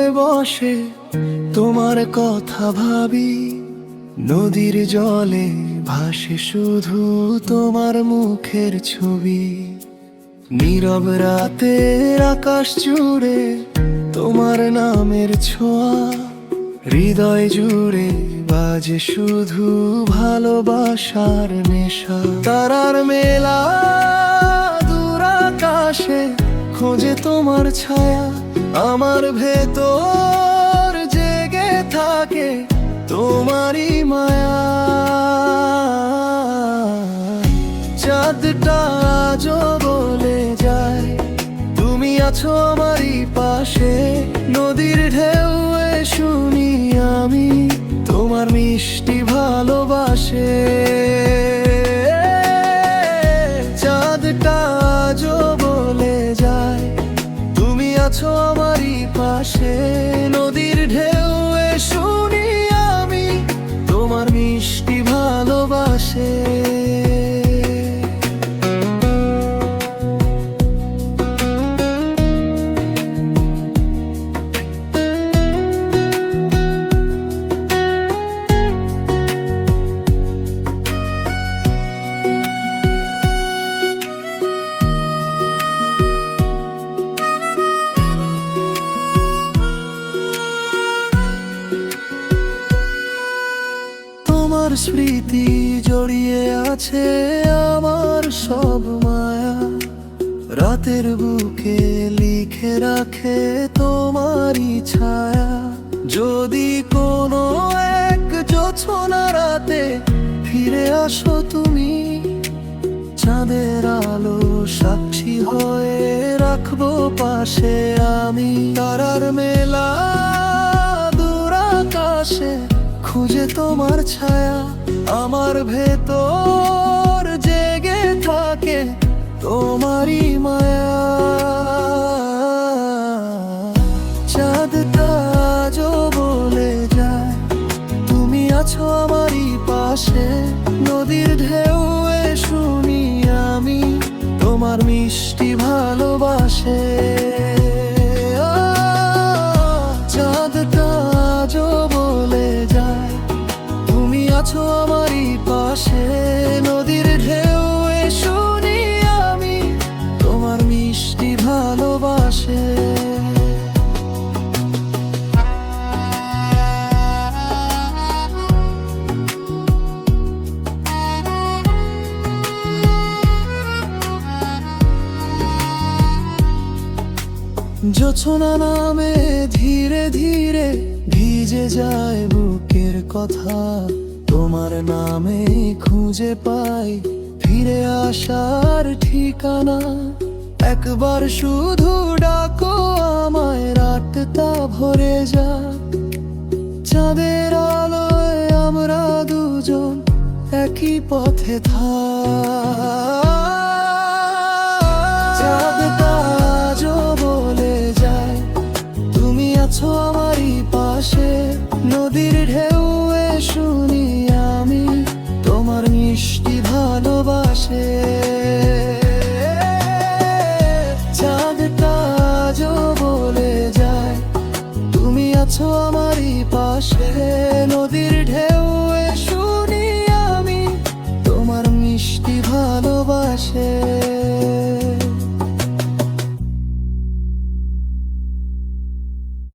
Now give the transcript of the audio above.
হৃদয় বসে তোমার কথা ভাবি, নদীর জলে ভাসে শুধু তোমার মুখের ছবি। নীরব রাতের আকাশ জুড়ে তোমার নামের ছোঁয়া, হৃদয় জুড়ে বাজে শুধু ভালোবাসার নেশা। তারার মেলা দূর আকাশে খোঁজে তোমার ছায়া, আমার ভেতর জেগে থাকে তোমারই মায়া। চাঁদটা আজও বলে যায় তুমি আছো আমারই পাশে, নদীর ঢেউ শুনি আমি তোমার মিষ্টি ভালোবাসে। চাঁদটা আজও বলে যায় তুমি আছো আমারই পাশে, নদীর ঢেউ শুনি আমি তোমার মিষ্টি ভালোবাসে। তোমার স্মৃতি জড়িয়ে আছে আমার সব মায়া, রাতের বুকে লিখে রাখে তোমারই ছায়া। যদি কোনো এক জোছনা রাতে ফিরে আসো তুমি, চাঁদের আলো সাক্ষী হয়ে রাখবো পাশে আমি। তারার মেলা দূর আকাশে খুঁজে তোমার ছায়া, আমার ভেতর জেগে থাকে তোমারই মায়া। চাঁদটা আজও বলে যায় তুমি আছো আমারই পাশে, নদীর ঢেউ শুনি আমি তোমার মিষ্টি ভালোবাসে। চাঁদটা আজও বলে যায় তুমি আছো আমারই পাশে, নদীর ঢেউ শুনি আমি তোমার মিষ্টি ভালোবাসে। জোছনা নামে ধীরে ধীরে ভিজে যায় বুকের কথা, তোমার নামে খুঁজে পাই ফিরে আসার ঠিকানা। একবার শুধু ডাকো আমায়, রাতটা ভরে যাক চাঁদের আলোয় আমরা দুজন একই পথে থাক। চাঁদটা আজও বলে যায় তুমি আছো আমারই পাশে, নদীর ঢেউ শুনি আমি তোমার মিষ্টি ভালোবাসে। চাঁদটা আজও বলে যায় তুমি আছো আমারই পাশে, নদীর ঢেউ শুনি আমি তোমার মিষ্টি ভালোবাসে।